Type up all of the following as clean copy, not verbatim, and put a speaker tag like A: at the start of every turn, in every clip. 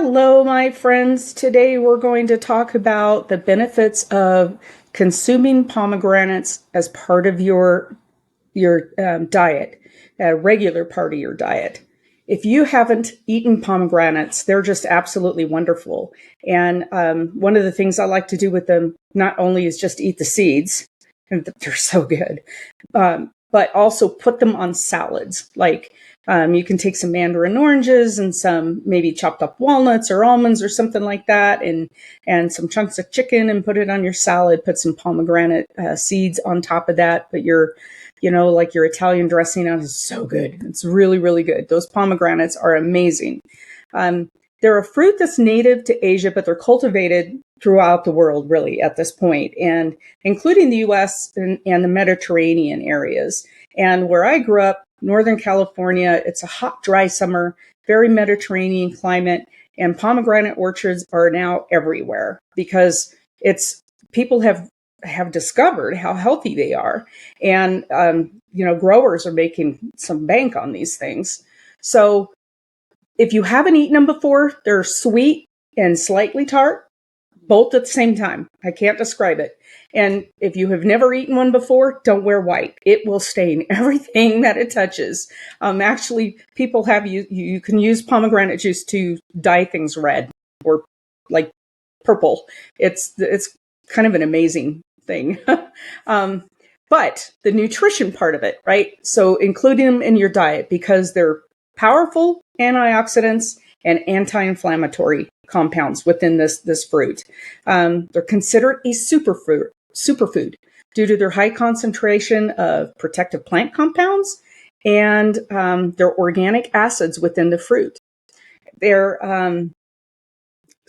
A: Hello, my friends. Today we're going to talk about the benefits of consuming pomegranates as part of your diet, a regular part of your diet. If you haven't eaten pomegranates, they're just absolutely wonderful. And one of the things I like to do with them not only is just eat the seeds, and they're so good, but also put them on salads. Like you can take some mandarin oranges and some maybe chopped up walnuts or almonds or something like that, and some chunks of chicken and put it on your salad. Put some pomegranate seeds on top of that. Put like your Italian dressing on. Is so good. It's really, really good. Those pomegranates are amazing. They're a fruit that's native to Asia, but they're cultivated throughout the world, really, at this point, and including the U.S. and the Mediterranean areas. And where I grew up, Northern California, it's a hot, dry summer, very Mediterranean climate, and pomegranate orchards are now everywhere because people have discovered how healthy they are, and growers are making some bank on these things. So if you haven't eaten them before, they're sweet and slightly tart, both at the same time. I can't describe it. And if you have never eaten one before, don't wear white. It will stain everything that it touches. Actually, people have you can use pomegranate juice to dye things red or like purple. It's kind of an amazing thing. But the nutrition part of it, right? So including them in your diet because they're powerful antioxidants and anti-inflammatory compounds within this fruit. They're considered a superfood due to their high concentration of protective plant compounds and their organic acids within the fruit. There are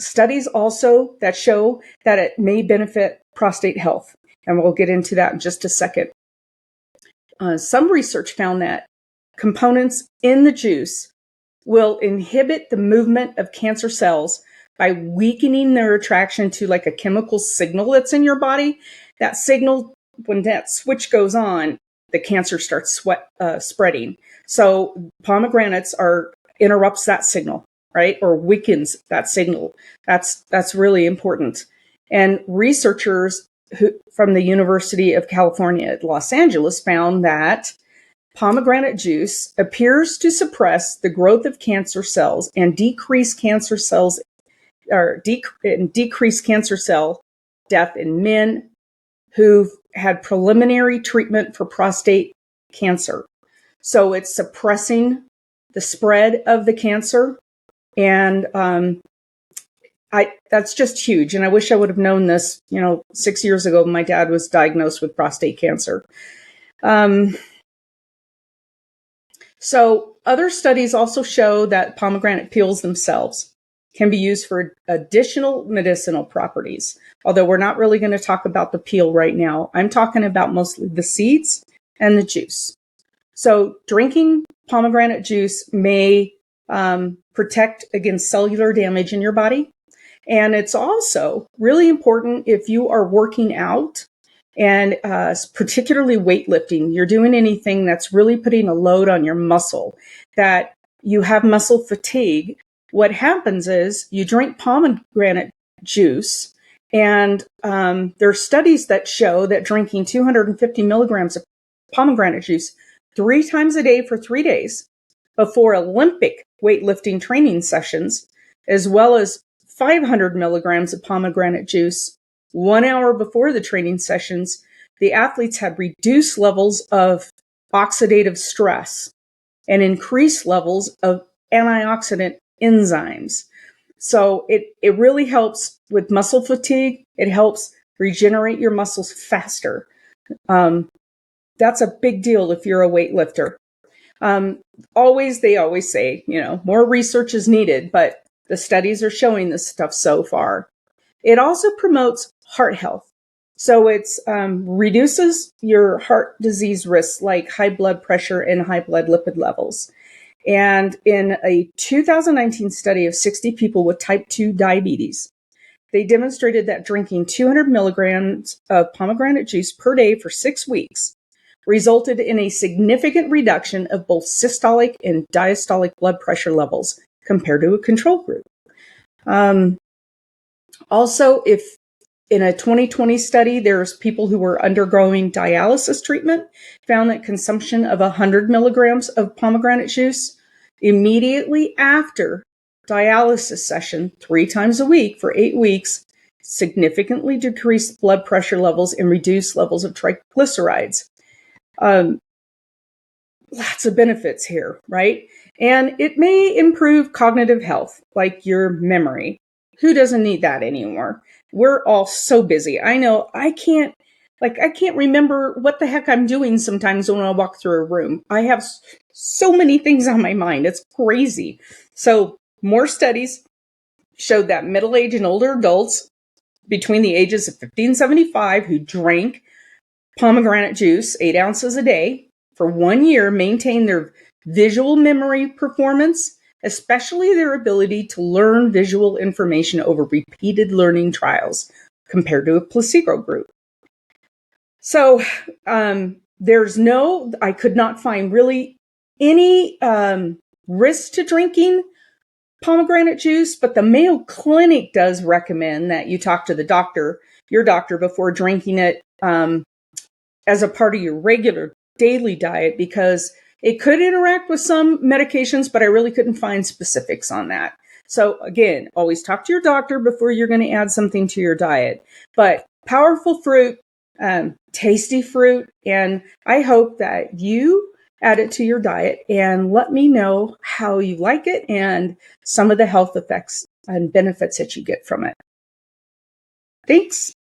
A: studies also that show that it may benefit prostate health, and we'll get into that in just a second. Some research found that components in the juice will inhibit the movement of cancer cells by weakening their attraction to like a chemical signal that's in your body. That signal, when that switch goes on, the cancer starts spreading. So pomegranates interrupts that signal, right? Or weakens that signal. That's really important. And researchers from the University of California at Los Angeles found that pomegranate juice appears to suppress the growth of cancer cells and decrease cancer cell death in men who've had preliminary treatment for prostate cancer. So it's suppressing the spread of the cancer, and that's just huge. And I wish I would have known this, 6 years ago. My dad was diagnosed with prostate cancer. So other studies also show that pomegranate peels themselves can be used for additional medicinal properties. Although we're not really going to talk about the peel right now. I'm talking about mostly the seeds and the juice. So drinking pomegranate juice may protect against cellular damage in your body. And it's also really important if you are working out, and particularly weightlifting, you're doing anything that's really putting a load on your muscle, that you have muscle fatigue. What happens is you drink pomegranate juice, and there are studies that show that drinking 250 milligrams of pomegranate juice 3 times a day for 3 days before Olympic weightlifting training sessions, as well as 500 milligrams of pomegranate juice 1 hour before the training sessions, the athletes had reduced levels of oxidative stress and increased levels of antioxidant enzymes. So it really helps with muscle fatigue. It helps regenerate your muscles faster. That's a big deal if you're a weightlifter. They always say, more research is needed, but the studies are showing this stuff so far. It also promotes heart health. So it reduces your heart disease risks like high blood pressure and high blood lipid levels. And in a 2019 study of 60 people with type 2 diabetes, they demonstrated that drinking 200 milligrams of pomegranate juice per day for 6 weeks resulted in a significant reduction of both systolic and diastolic blood pressure levels compared to a control group. Also, if in a 2020 study, there's people who were undergoing dialysis treatment, found that consumption of 100 milligrams of pomegranate juice immediately after dialysis session 3 times a week for 8 weeks significantly decreased blood pressure levels and reduced levels of triglycerides. Lots of benefits here, right? And it may improve cognitive health, like your memory. Who doesn't need that anymore? We're all so busy. I know I can't remember what the heck I'm doing sometimes when I walk through a room. I have so many things on my mind. It's crazy. So more studies showed that middle-aged and older adults between the ages of 50 and 75 who drank pomegranate juice, 8 ounces a day, for 1 year maintained their visual memory performance, especially their ability to learn visual information over repeated learning trials compared to a placebo group. So I could not find really any risk to drinking pomegranate juice, but the Mayo Clinic does recommend that you talk to your doctor before drinking it as a part of your regular daily diet, because it could interact with some medications, but I really couldn't find specifics on that. So again, always talk to your doctor before you're going to add something to your diet. But powerful fruit, tasty fruit, and I hope that you add it to your diet and let me know how you like it and some of the health effects and benefits that you get from it. Thanks.